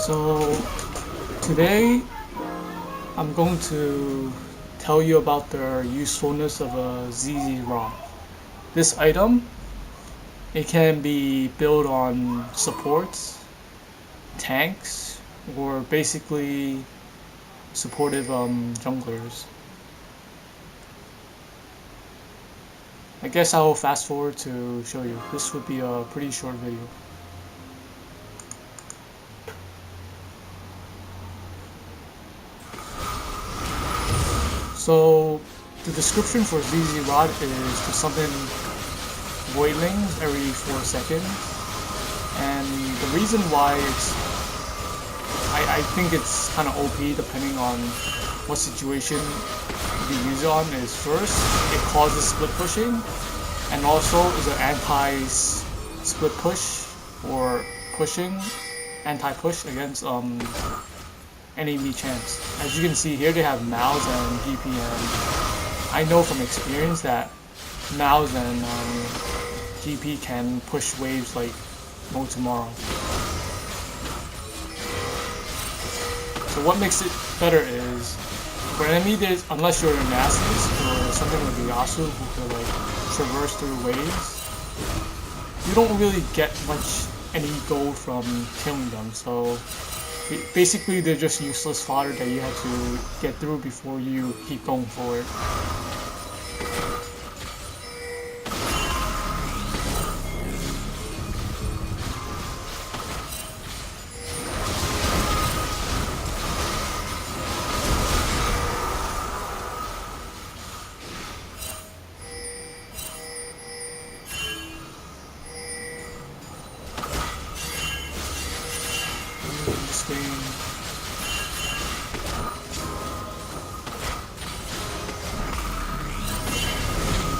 So today I'm going to tell you about the usefulness of a ZZ rod. This item, it can be built on supports, tanks, or basically supportive junglers. I guess I'll fast forward to show you. This would be a pretty short video. So the description for ZZ Rod is to summon Voidlings every 4 seconds, and the reason why I think it's kind of OP depending on what situation you use it on is first, it causes split pushing, and also is an anti-split push or pushing, anti-push against enemy champs. As you can see here, they have Mouse and GP, and I know from experience that Mouse and GP can push waves like no tomorrow. So what makes it better is, for enemy, unless you're a Nasus or something like Yasu who can like traverse through waves, you don't really get much any gold from killing them. So basically, they're just useless fodder that you have to get through before you keep going forward.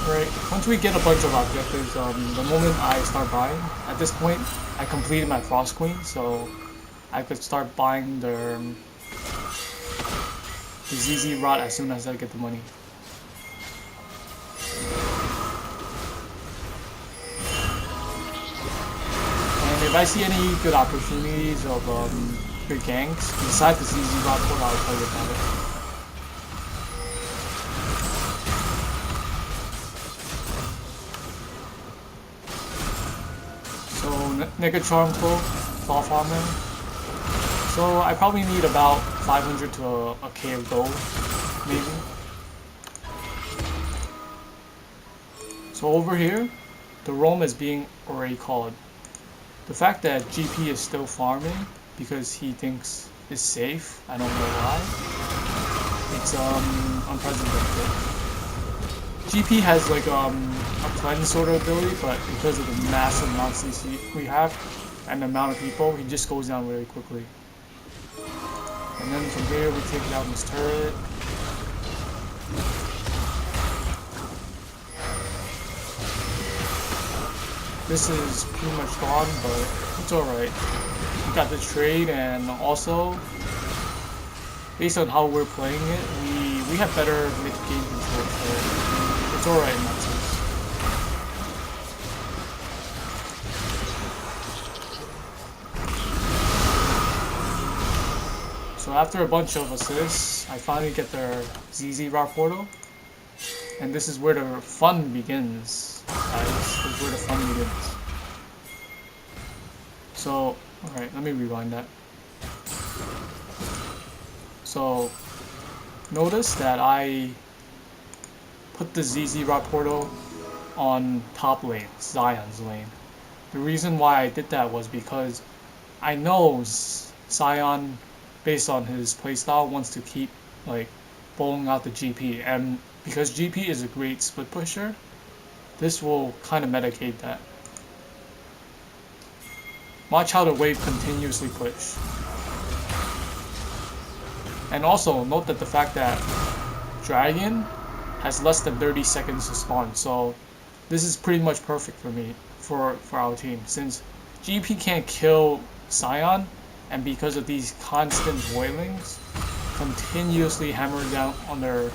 Right, once we get a bunch of objectives, the moment I start buying, at this point, I completed my Frost Queen, so I could start buying the ZZ Rod as soon as I get the money. And if I see any good opportunities of good ganks, besides the ZZ Rod port, I'll tell you about it. So Negacharm Cloak, Fall Farmer. So I probably need about 500 to a K of gold, maybe. So over here, the roam is being already called. The fact that GP is still farming because he thinks it's safe, I don't know why. It's unprecedented. GP has like a cleanse sort of ability, but because of the massive amount of CC we have and the amount of people, he just goes down really quickly. And then from here we take down this turret. This is pretty much gone, but it's alright. We got the trade, and also based on how we're playing it, we have better mid-game control, so it's alright in that sense. So after a bunch of assists, I finally get their ZZ Rod portal, and this is where the fun begins, guys. This is where the fun begins. So, alright, let me rewind that. So, notice that I put the ZZ Rod portal on top lane, Zion's lane. The reason why I did that was because I know Zion, based on his playstyle, wants to keep like bowling out the GP, and because GP is a great split pusher, this will kind of mitigate that. Watch how the wave continuously push. And also note that the fact that Dragon has less than 30 seconds to spawn, so this is pretty much perfect for me, for our team, since GP can't kill Sion, and because of these constant Voidlings continuously hammering down on their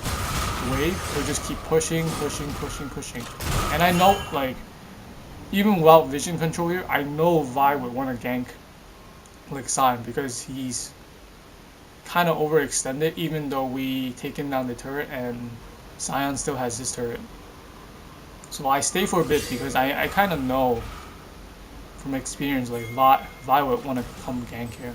wave, they'll just keep pushing. And I know, like, even without vision control here, I know Vi would want to gank like Sion, because he's kind of overextended, even though we taken down the turret and Sion still has his turret. So I stay for a bit because I kind of know from experience like Vi would want to come gank here.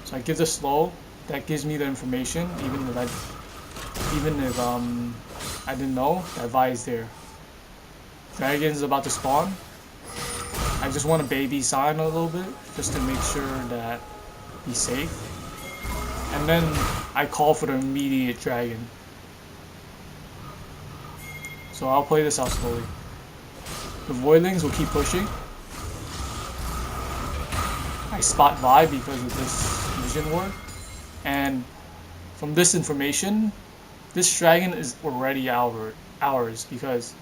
So I give the slow. That gives me the information, even if I didn't know that Vi is there. Dragon's about to spawn. I just want to baby Sion a little bit just to make sure that he's safe. And then I call for the immediate dragon. So I'll play this out slowly. The Voidlings will keep pushing. I spot Vi because of this vision ward. And from this information, this dragon is already ours because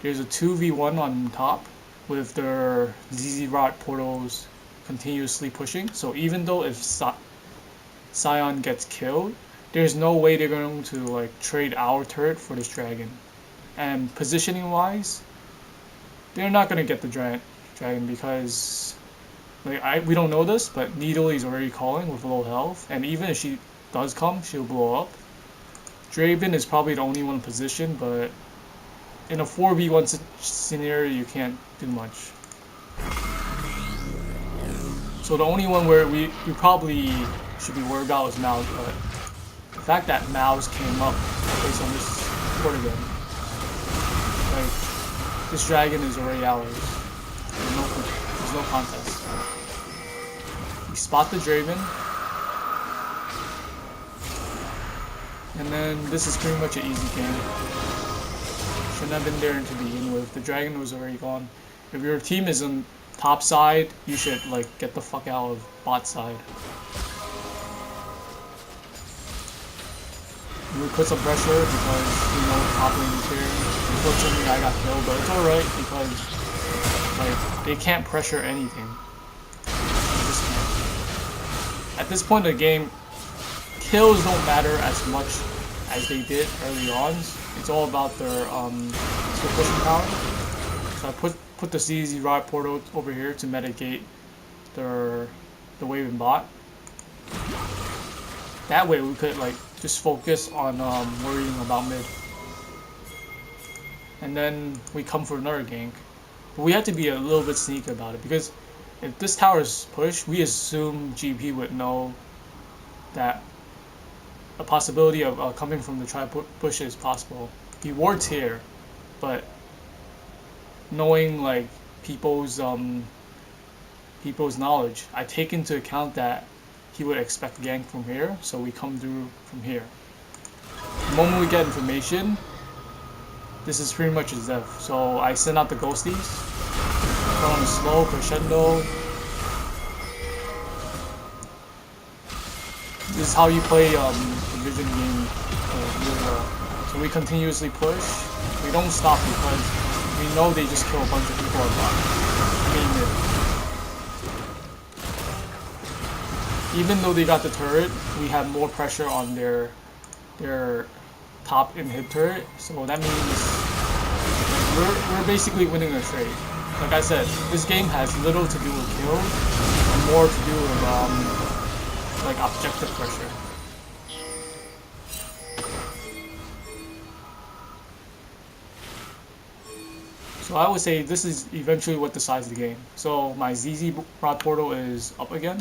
there's a 2v1 on top with their ZZ Rot portals continuously pushing. So even though if Sion gets killed, there's no way they're going to like trade our turret for this dragon. And positioning wise, they're not gonna get the dragon because like we don't know this, but Needle is already calling with low health, and even if she does come, she'll blow up. Draven is probably the only one in position, but in a 4v1 scenario, you can't do much. So the only one where we probably should be worried about is Mouse, but the fact that Mouse came up based on this court again, like this dragon is already ours. There's no contest. We spot the Draven, and then this is pretty much an easy game. Shouldn't have been there to begin with. The dragon was already gone. If your team is on top side, you should like get the fuck out of bot side. We put some pressure because we know top lane is here. Unfortunately, I got killed, but it's alright because like they can't pressure anything. They just can't. At this point in the game, kills don't matter as much as they did early on. It's all about their pushing power. So I put the ZZ Rot portal over here to mitigate the wave and bot. That way we could like just focus on worrying about mid. And then we come for another gank. But we have to be a little bit sneaky about it because if this tower is pushed, we assume GP would know that a possibility of coming from the tri push is possible. He wards here, but knowing like people's knowledge, I take into account that he would expect gank from here, so we come through from here. The moment we get information, this is pretty much his death. So I send out the ghosties, put on a slow crescendo. This is how you play the vision game really well. So we continuously push. We don't stop because we know they just kill a bunch of people at bot. Even though they got the turret, we have more pressure on their top inhib turret. So that means we're basically winning a trade. Like I said, this game has little to do with kills and more to do with like objective pressure. So I would say this is eventually what decides the game. So my ZZ Rod portal is up again,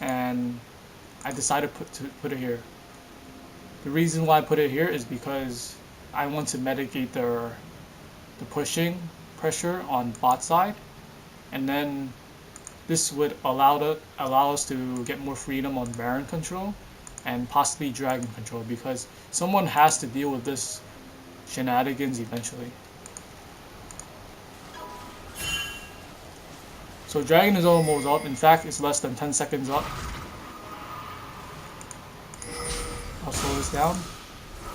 and I decided to put it here. The reason why I put it here is because I want to mitigate the pushing pressure on bot side, and then this would allow us to get more freedom on Baron control and possibly Dragon control, because someone has to deal with this shenanigans eventually. So Dragon is almost up. In fact, it's less than 10 seconds up. I'll slow this down.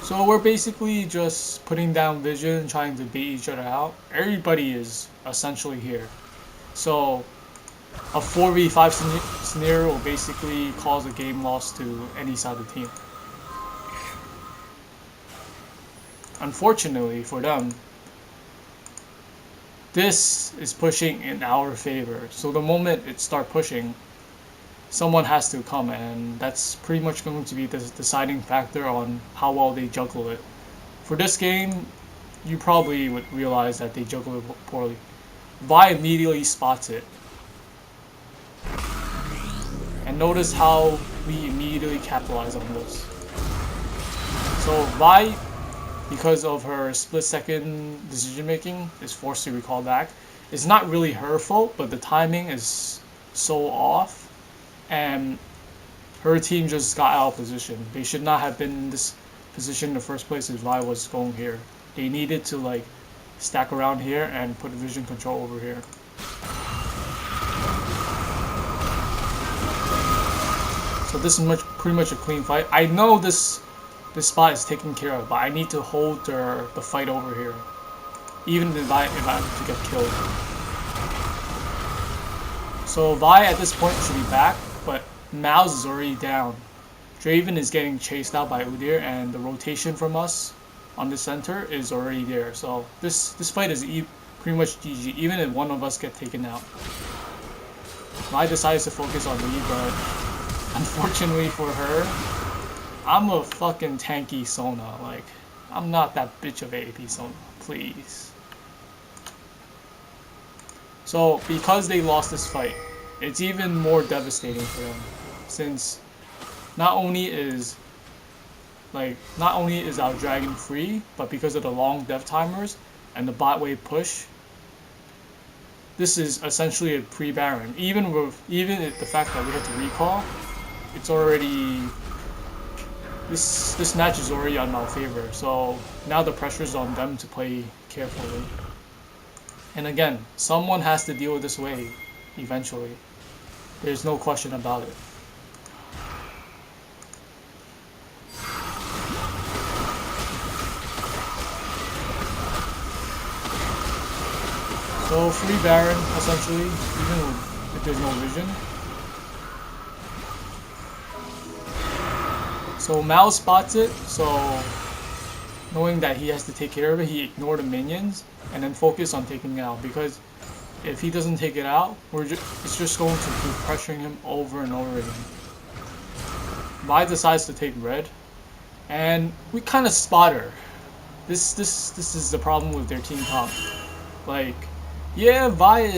So we're basically just putting down vision, trying to bait each other out. Everybody is essentially here. So a 4v5 scenario will basically cause a game loss to any side of the team. Unfortunately for them, this is pushing in our favor. So the moment it start pushing, someone has to come, and that's pretty much going to be the deciding factor on how well they juggle it. For this game, you probably would realize that they juggle it poorly. Vi immediately spots it. And notice how we immediately capitalize on this. So Vi, because of her split-second decision making, is forced to recall back. It's not really her fault, but the timing is so off, and her team just got out of position. They should not have been in this position in the first place if Vi was going here. They needed to like stack around here and put vision control over here. So this is pretty much a clean fight. I know this spot is taken care of, but I need to hold the fight over here, even if I'm to get killed. So Vi at this point should be back, but Mouse is already down. Draven is getting chased out by Udyr, and the rotation from us on the center is already there. So this fight is pretty much GG, even if one of us get taken out. Vi decides to focus on me, but unfortunately for her, I'm a fucking tanky Sona. Like, I'm not that bitch of a AP Sona, please. So because they lost this fight, it's even more devastating for them, since not only is our dragon free, but because of the long death timers and the bot wave push, this is essentially a pre-Baron. Even the fact that we had to recall, it's already this match is already on our favor. So now the pressure is on them to play carefully. And again, someone has to deal with this wave eventually. There's no question about it. So free Baron, essentially, even if there's no vision. So Mal spots it, so knowing that he has to take care of it, he ignored the minions and then focus on taking it out, because if he doesn't take it out, it's just going to keep pressuring him over and over again. Vi decides to take red, and we kind of spot her. This is the problem with their team comp. Like, yeah, Vi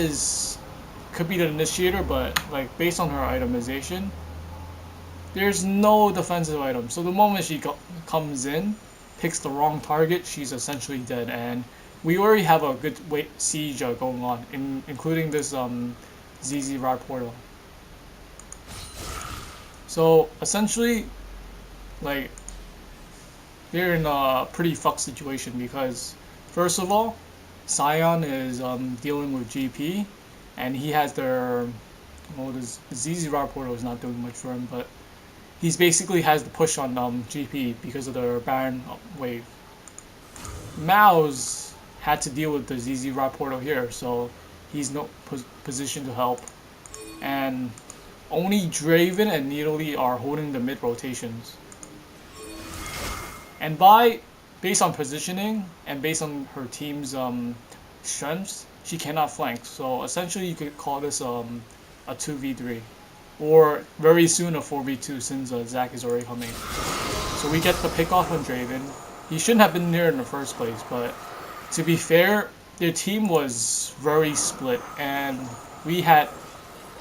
could be the initiator, but like based on her itemization, there's no defensive item. So the moment she comes in, picks the wrong target, she's essentially dead. And we already have a good siege going on, including this ZZ Rod portal. So essentially, like, they're in a pretty fucked situation because, first of all, Sion is dealing with GP, and he has their, well, the ZZ Rod portal is not doing much for him, but he's basically has the push on GP because of the Baron wave. Mao's had to deal with the ZZ Rod portal here, so he's no position to help. And only Draven and Nidalee are holding the mid rotations. And based on positioning and based on her team's strengths, she cannot flank. So essentially you could call this a 2v3. Or very soon a 4v2 since Zac is already coming. So we get the pick off on Draven. He shouldn't have been there in the first place, but to be fair, their team was very split and we had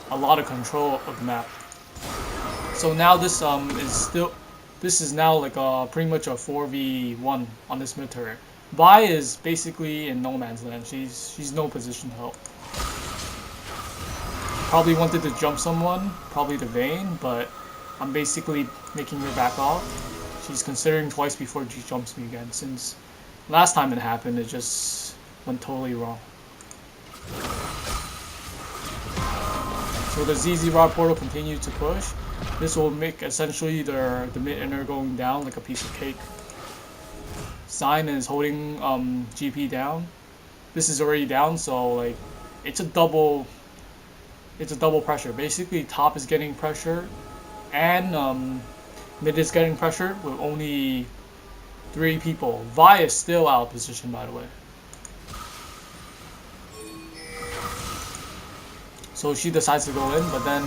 a lot of control of the map. So now this is now like pretty much a 4v1 on this mid turret. Vi is basically in no man's land. She's no position to help. Probably wanted to jump someone, probably the Vayne, but I'm basically making her back off. She's considering twice before she jumps me again, since last time it happened, it just went totally wrong. So the ZZ Rod portal continues to push. This will make essentially the mid inner going down like a piece of cake. Sign is holding GP down. This is already down, so like it's a double pressure. Basically, top is getting pressure, and mid is getting pressure with only 3 people. Vi is still out of position, by the way. So she decides to go in, but then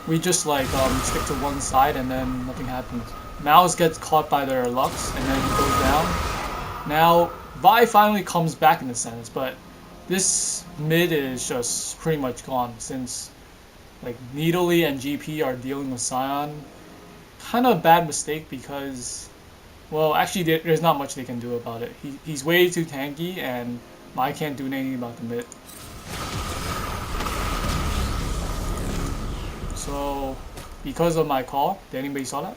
we just like stick to one side and then nothing happens. Mouse gets caught by their Lux and then he goes down. Now Vi finally comes back in a sense, but this mid is just pretty much gone since like Needly and GP are dealing with Scion. Kind of a bad mistake because, well, actually there's not much they can do about it. He's way too tanky and I can't do anything about the mid. So, because of my call, did anybody saw that?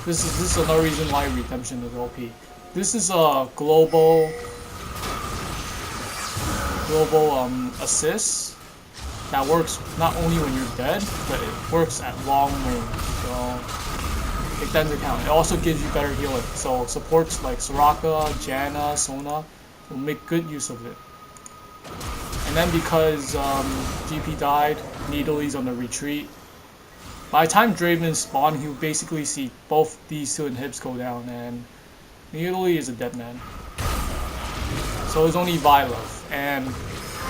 This is another reason why Redemption is OP. This is a global assist that works not only when you're dead, but it works at long range. So take that into account. It also gives you better healing. So supports like Soraka, Janna, Sona will make good use of it. And then because GP died, Needly's on the retreat. By the time Draven spawned, he would basically see both these two inhibs go down, and Needly is a dead man. So it's only Vi left. And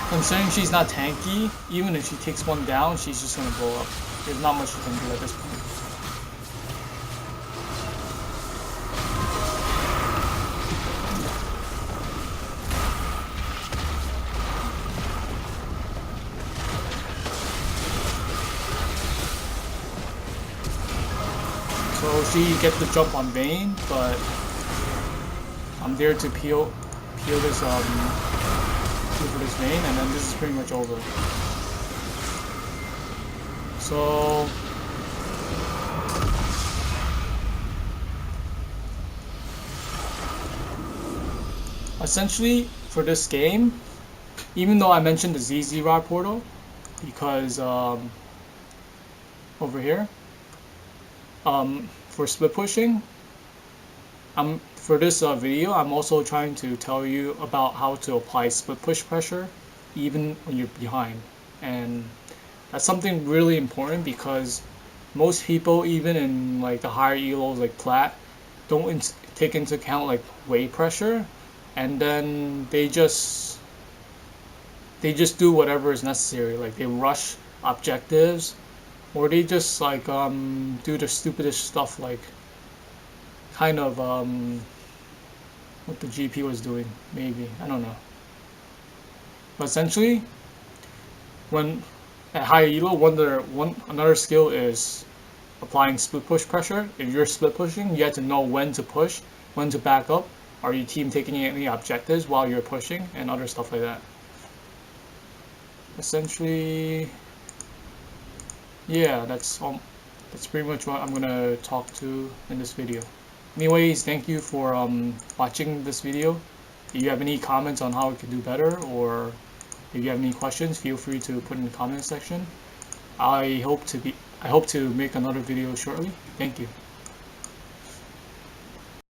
considering she's not tanky, even if she takes one down, she's just gonna blow up. There's not much you can do at this point. So she gets the jump on Vayne, but I'm there to peel this for this Vayne, and then this is pretty much over. So essentially for this game, even though I mentioned the ZZ Rod portal, because over here, for split pushing, for this video, I'm also trying to tell you about how to apply split push pressure even when you're behind. And that's something really important because most people, even in like the higher elos like plat, don't take into account like wave pressure, and then they just do whatever is necessary. Like they rush objectives, or they just like do the stupidest stuff, like kind of what the GP was doing, maybe, I don't know. But essentially, when at high elo, another skill is applying split push pressure. If you're split pushing, you have to know when to push, when to back up. Are your team taking any objectives while you're pushing, and other stuff like that. Essentially, yeah, that's pretty much what I'm gonna talk to in this video. Anyways, thank you for watching this video. If you have any comments on how we could do better, or if you have any questions, feel free to put in the comment section. I hope to make another video shortly. Thank you.